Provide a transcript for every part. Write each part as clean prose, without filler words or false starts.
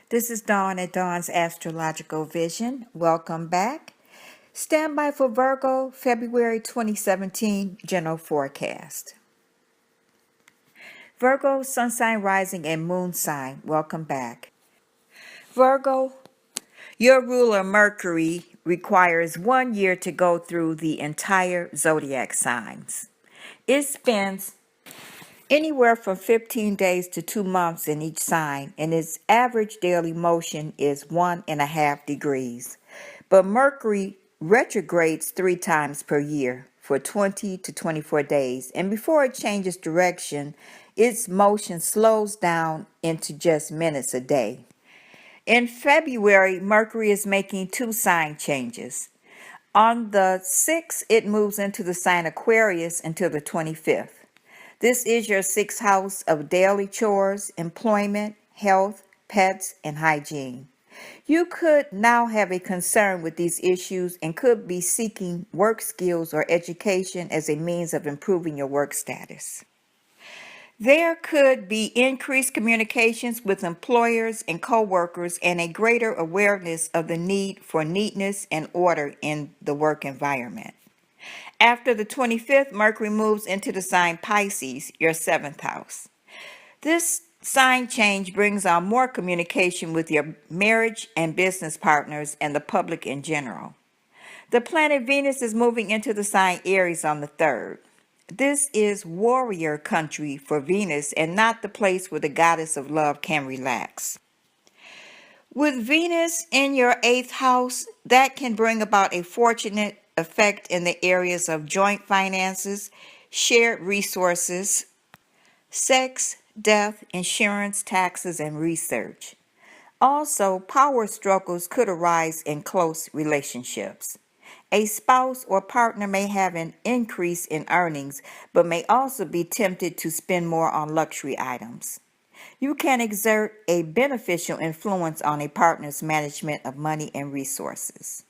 This is Dawn at Dawn's Astrological Vision. Welcome back. Stand by for Virgo February 2017 General Forecast. Virgo, Sun sign, Rising, and Moon sign. Welcome back. Virgo, your ruler Mercury requires 1 year to go through the entire zodiac signs. It spends anywhere from 15 days to 2 months in each sign, and its average daily motion is 1.5 degrees. But Mercury retrogrades 3 times per year for 20 to 24 days, and before it changes direction, its motion slows down into just minutes a day. In February, Mercury is making 2 sign changes. On the 6th, it moves into the sign Aquarius until the 25th. This is your 6th house of daily chores, employment, health, pets, and hygiene. You could now have a concern with these issues and could be seeking work skills or education as a means of improving your work status. There could be increased communications with employers and coworkers and a greater awareness of the need for neatness and order in the work environment. After the 25th, Mercury moves into the sign Pisces, your 7th house. This sign change brings on more communication with your marriage and business partners and the public in general. The planet Venus is moving into the sign Aries on the 3rd. This is warrior country for Venus and not the place where the goddess of love can relax. With Venus in your 8th house, that can bring about a fortunate effect in the areas of joint finances, shared resources, sex, death, insurance, taxes, and research. Also, power struggles could arise in close relationships. A spouse or partner may have an increase in earnings, but may also be tempted to spend more on luxury items. You can exert a beneficial influence on a partner's management of money and resources.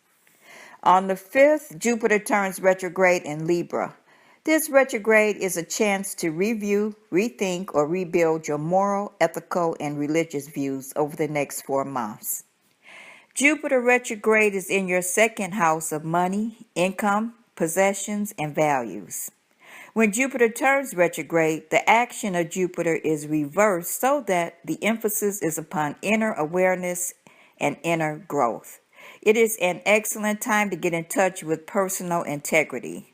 On the 5th, Jupiter turns retrograde in Libra. This retrograde is a chance to review, rethink, or rebuild your moral, ethical, and religious views over the next 4 months. Jupiter retrograde is in your 2nd house of money, income, possessions, and values. When Jupiter turns retrograde, the action of Jupiter is reversed so that the emphasis is upon inner awareness and inner growth. It is an excellent time to get in touch with personal integrity.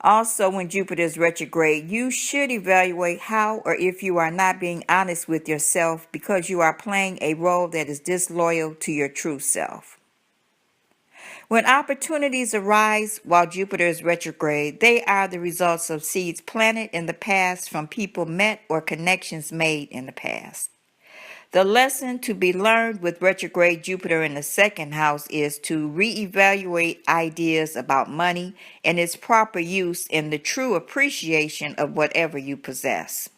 Also, when Jupiter is retrograde, you should evaluate how or if you are not being honest with yourself because you are playing a role that is disloyal to your true self. When opportunities arise while Jupiter is retrograde, they are the results of seeds planted in the past from people met or connections made in the past. The lesson to be learned with retrograde Jupiter in the 2nd house is to reevaluate ideas about money and its proper use in the true appreciation of whatever you possess.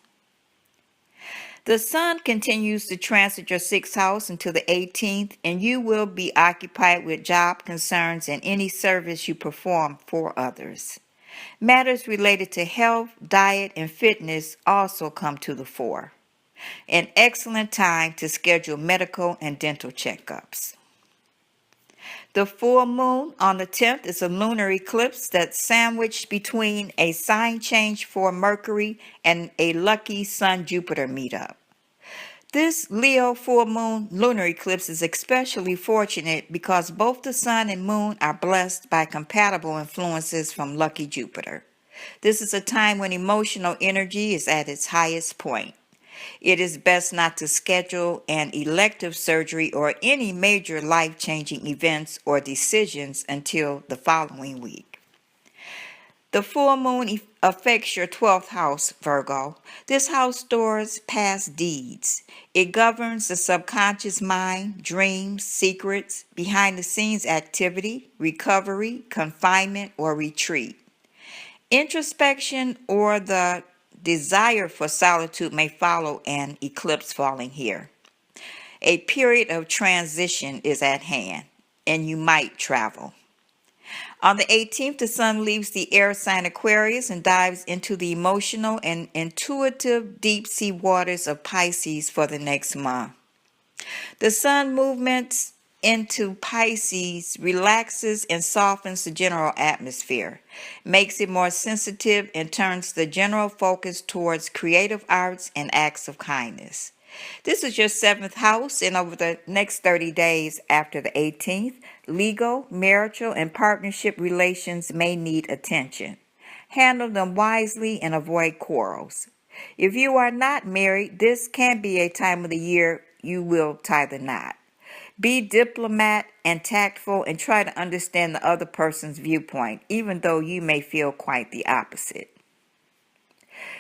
The Sun continues to transit your 6th house until the 18th, and you will be occupied with job concerns and any service you perform for others. Matters related to health, diet, and fitness also come to the fore. An excellent time to schedule medical and dental checkups. The full moon on the 10th is a lunar eclipse that's sandwiched between a sign change for Mercury and a lucky Sun-Jupiter meetup. This Leo full moon lunar eclipse is especially fortunate because both the Sun and Moon are blessed by compatible influences from lucky Jupiter. This is a time when emotional energy is at its highest point. It is best not to schedule an elective surgery or any major life-changing events or decisions until the following week. The full moon affects your 12th house, Virgo. This house stores past deeds. It governs the subconscious mind, dreams, secrets, behind-the-scenes activity, recovery, confinement, or retreat. Introspection or the desire for solitude may follow an eclipse falling here. A period of transition is at hand, and you might travel. On the 18th, the Sun leaves the air sign Aquarius and dives into the emotional and intuitive deep sea waters of Pisces for the next month. The sun movements into Pisces relaxes and softens the general atmosphere, makes it more sensitive, and turns the general focus towards creative arts and acts of kindness. This is your seventh house, and over the next 30 days after the 18th, legal, marital, and partnership relations may need attention. Handle them wisely and avoid quarrels. If you are not married, this can be a time of the year you will tie the knot. Be diplomat and tactful and try to understand the other person's viewpoint, even though you may feel quite the opposite.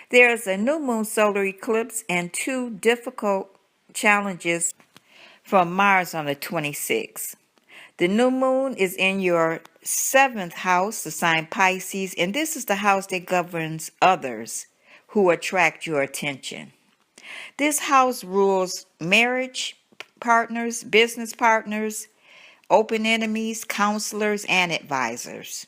There is a new moon solar eclipse and two difficult challenges from Mars on the 26th. The new moon is in your seventh house, the sign Pisces, and this is the house that governs others who attract your attention. This house rules marriage partners, business partners, open enemies, counselors, and advisors.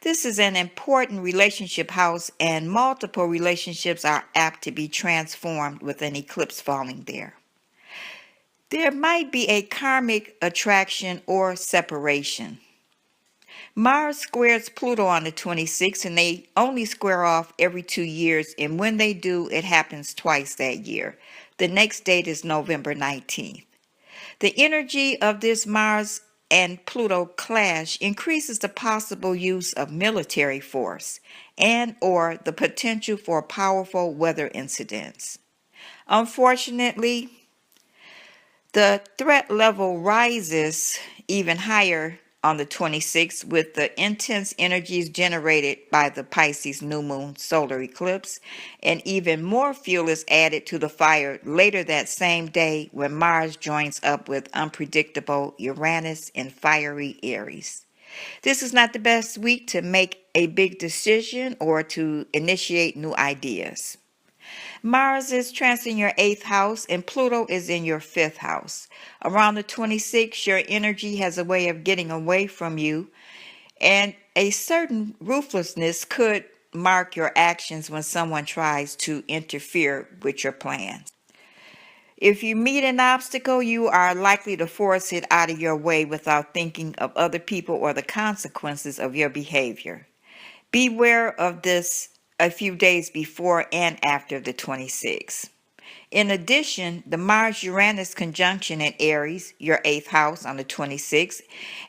This is an important relationship house, and multiple relationships are apt to be transformed with an eclipse falling there. There might be a karmic attraction or separation. Mars squares Pluto on the 26th, and they only square off every 2 years, and when they do, it happens twice that year. The next date is November 19th. The energy of this Mars and Pluto clash increases the possible use of military force and or the potential for powerful weather incidents. Unfortunately, the threat level rises even higher on the 26th with the intense energies generated by the Pisces new moon solar eclipse, and even more fuel is added to the fire later that same day when Mars joins up with unpredictable Uranus in fiery Aries. This is not the best week to make a big decision or to initiate new ideas. Mars is transiting your 8th house and Pluto is in your 5th house. Around the 26th, your energy has a way of getting away from you, and a certain ruthlessness could mark your actions when someone tries to interfere with your plans. If you meet an obstacle, you are likely to force it out of your way without thinking of other people or the consequences of your behavior. Beware of this a few days before and after the 26th. In addition, the Mars-Uranus conjunction in Aries, your 8th house on the 26th,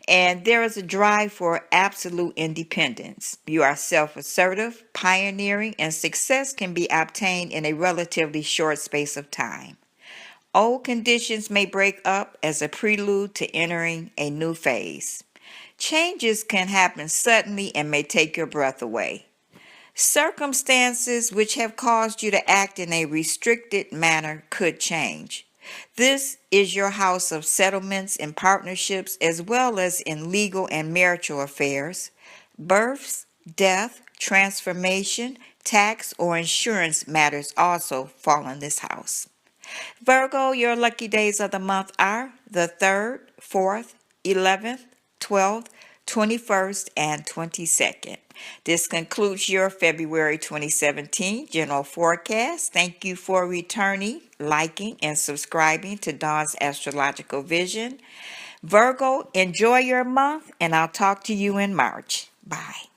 and there is a drive for absolute independence. You are self-assertive, pioneering, and success can be obtained in a relatively short space of time. Old conditions may break up as a prelude to entering a new phase. Changes can happen suddenly and may take your breath away. Circumstances which have caused you to act in a restricted manner could change. This is your house of settlements and partnerships, as well as in legal and marital affairs. Births, death, transformation, tax, or insurance matters also fall in this house. Virgo, your lucky days of the month are the 3rd, 4th, 11th, 12th, 21st, and 22nd. This concludes your February 2017 general forecast. Thank you for returning, liking, and subscribing to Dawn's Astrological Vision. Virgo, enjoy your month, and I'll talk to you in March. Bye.